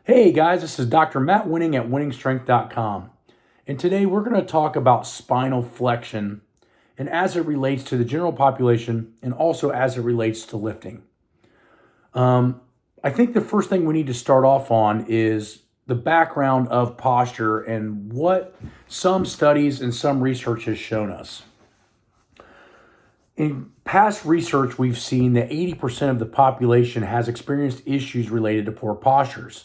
Hey guys, this is Dr. Matt Winning at winningstrength.com. And today we're going to talk about spinal flexion and as it relates to the general population and also as it relates to lifting. I think the first thing we need to start off on is the background of posture and what some studies and some research has shown us. In past research, we've seen that 80% of the population has experienced issues related to poor postures.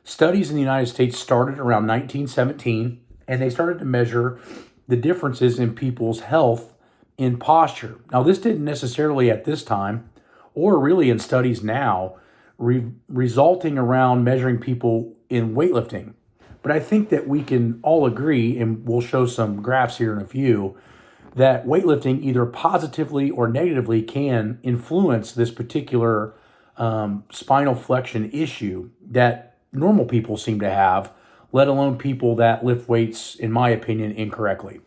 Studies in the United States started around 1917, and they started to measure the differences in people's health in posture. Now, this didn't necessarily at this time, or really in studies now, resulting around measuring people in weightlifting. But I think that we can all agree, and we'll show some graphs here in a few, that weightlifting either positively or negatively can influence this particular spinal flexion issue that normal people seem to have, let alone people that lift weights, in my opinion, incorrectly.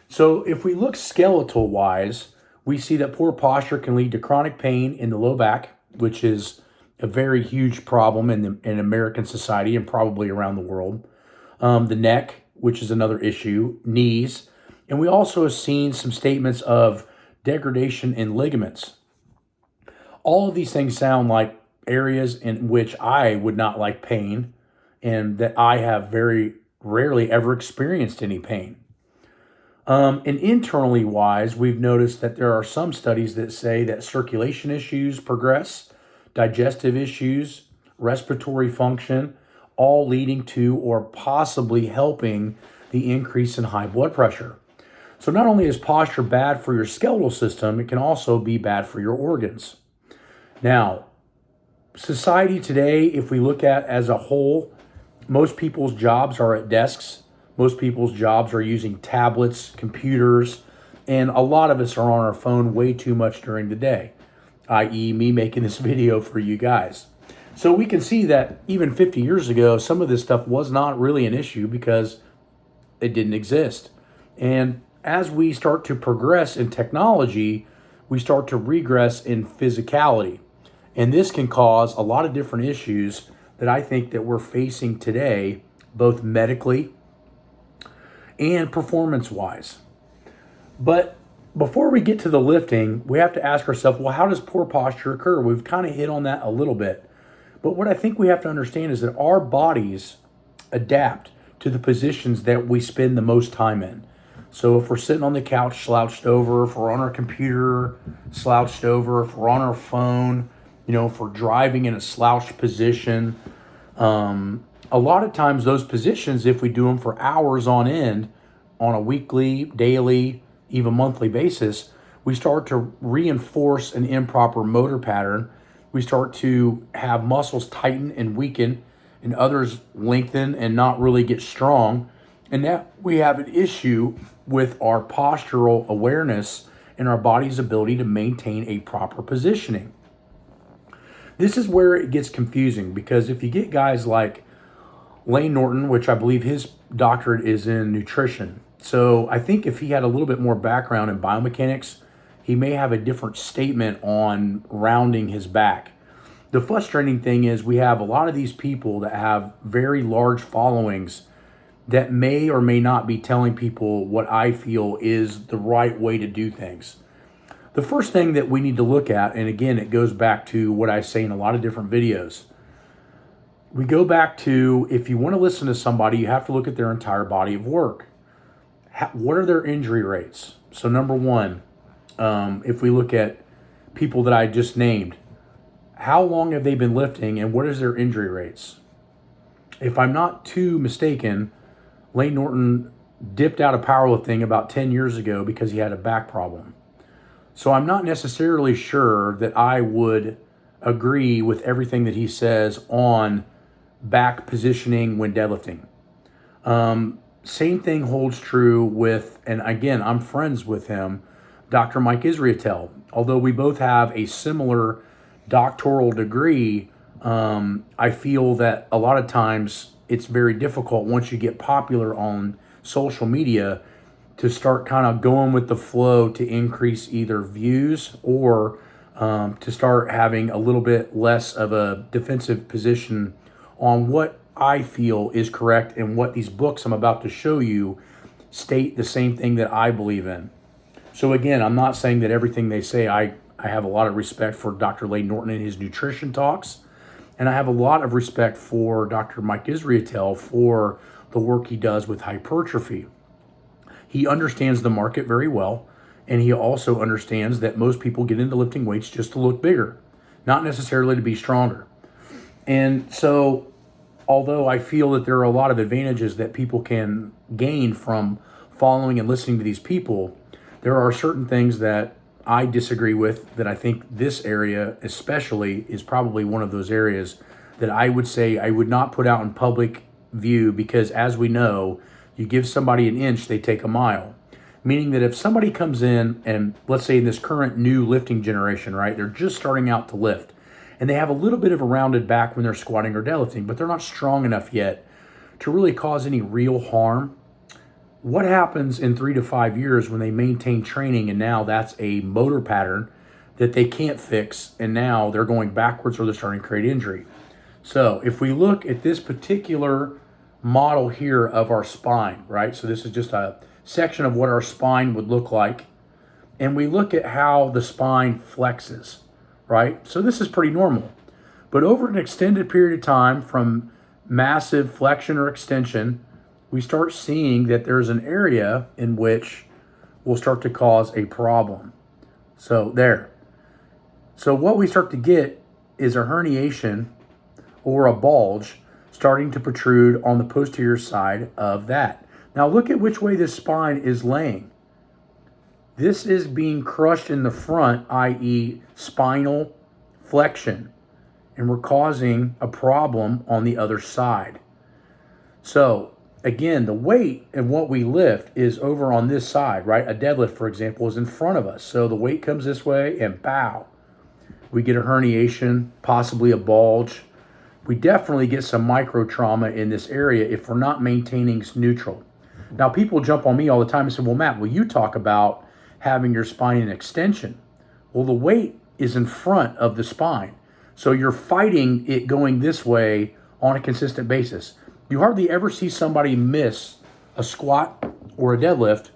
So if we look skeletal wise, we see that poor posture can lead to chronic pain in the low back, which is a very huge problem in American society and probably around the world. The neck, which is another issue, knees, and we also have seen some statements of degradation in ligaments. All of these things sound like areas in which I would not like pain and that I have very rarely ever experienced any pain. And internally wise, we've noticed that there are some studies that say that circulation issues progress, digestive issues, respiratory function, all leading to or possibly helping the increase in high blood pressure. So not only is posture bad for your skeletal system, it can also be bad for your organs. Now, society today, if we look at as a whole, most people's jobs are at desks. Most people's jobs are using tablets, computers, and a lot of us are on our phone way too much during the day, i.e. me making this video for you guys. So we can see that even 50 years ago, some of this stuff was not really an issue because it didn't exist. And as we start to progress in technology, we start to regress in physicality. And this can cause a lot of different issues that I think that we're facing today, both medically and performance-wise. But before we get to the lifting, we have to ask ourselves, well, how does poor posture occur? We've kind of hit on that a little bit. But what I think we have to understand is that our bodies adapt to the positions that we spend the most time in. So if we're sitting on the couch slouched over, if we're on our computer slouched over, if we're on our phone, if we're driving in a slouched position, a lot of times those positions, if we do them for hours on end, on a weekly, daily, even monthly basis, we start to reinforce an improper motor pattern. We start to have muscles tighten and weaken, and others lengthen and not really get strong. And now we have an issue with our postural awareness and our body's ability to maintain a proper positioning. This is where it gets confusing because if you get guys like Lane Norton, which I believe his doctorate is in nutrition. So I think if he had a little bit more background in biomechanics, he may have a different statement on rounding his back. The frustrating thing is we have a lot of these people that have very large followings that may or may not be telling people what I feel is the right way to do things. The first thing that we need to look at, and again, it goes back to what I say in a lot of different videos. We go back to, if you want to listen to somebody, you have to look at their entire body of work. What are their injury rates? So number one, if we look at people that I just named, how long have they been lifting and what is their injury rates? If I'm not too mistaken, Lane Norton dipped out of powerlifting about 10 years ago because he had a back problem. So I'm not necessarily sure that I would agree with everything that he says on back positioning when deadlifting. Same thing holds true with, and again, I'm friends with him, Dr. Mike Israetel. Although we both have a similar doctoral degree, I feel that a lot of times it's very difficult once you get popular on social media to start kind of going with the flow to increase either views or to start having a little bit less of a defensive position on what I feel is correct, and what these books I'm about to show you state the same thing that I believe in. So again, I'm not saying that everything they say. I have a lot of respect for Dr. Lane Norton and his nutrition talks, and I have a lot of respect for Dr. Mike Israetel for the work he does with hypertrophy. He understands the market very well, and he also understands that most people get into lifting weights just to look bigger, not necessarily to be stronger. And so, although I feel that there are a lot of advantages that people can gain from following and listening to these people, there are certain things that I disagree with, that I think this area especially is probably one of those areas that I would say I would not put out in public view, because as we know, you give somebody an inch, they take a mile. Meaning that if somebody comes in and, let's say in this current new lifting generation, right, they're just starting out to lift, and they have a little bit of a rounded back when they're squatting or deadlifting, but they're not strong enough yet to really cause any real harm. What happens in 3 to 5 years when they maintain training, and now that's a motor pattern that they can't fix, and now they're going backwards or they're starting to create injury? So if we look at this particular model here of our spine, right? So this is just a section of what our spine would look like. And we look at how the spine flexes, right? So this is pretty normal. But over an extended period of time, from massive flexion or extension, we start seeing that there's an area in which will start to cause a problem. So there. So what we start to get is a herniation or a bulge starting to protrude on the posterior side of that. Now look at which way this spine is laying. This is being crushed in the front, i.e. spinal flexion, and we're causing a problem on the other side. So again, the weight and what we lift is over on this side, right? A deadlift, for example, is in front of us. So the weight comes this way and bow. We get a herniation, possibly a bulge. We definitely get some micro trauma in this area if we're not maintaining neutral. Now, people jump on me all the time and say, well, Matt, will you talk about having your spine in extension? Well, the weight is in front of the spine. So you're fighting it going this way on a consistent basis. You hardly ever see somebody miss a squat or a deadlift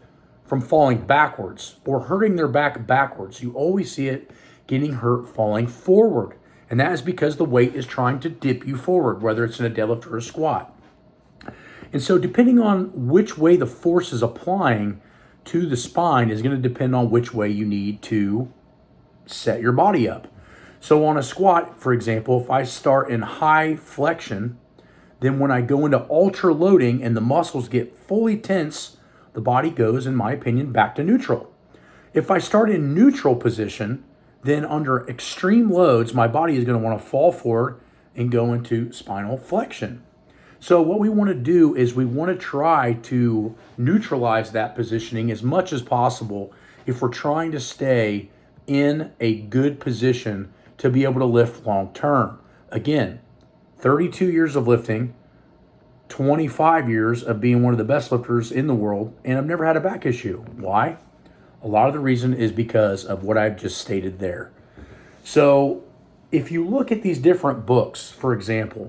from falling backwards or hurting their back backwards. You always see it getting hurt falling forward. And that is because the weight is trying to dip you forward, whether it's in a deadlift or a squat. And so depending on which way the force is applying to the spine is going to depend on which way you need to set your body up. So on a squat, for example, if I start in high flexion, then when I go into ultra loading and the muscles get fully tense, the body goes, in my opinion, back to neutral. If I start in neutral position, then under extreme loads, my body is going to want to fall forward and go into spinal flexion. So what we want to do is we want to try to neutralize that positioning as much as possible if we're trying to stay in a good position to be able to lift long term. Again, 32 years of lifting, 25 years of being one of the best lifters in the world, and I've never had a back issue. Why? A lot of the reason is because of what I've just stated there. So if you look at these different books, for example,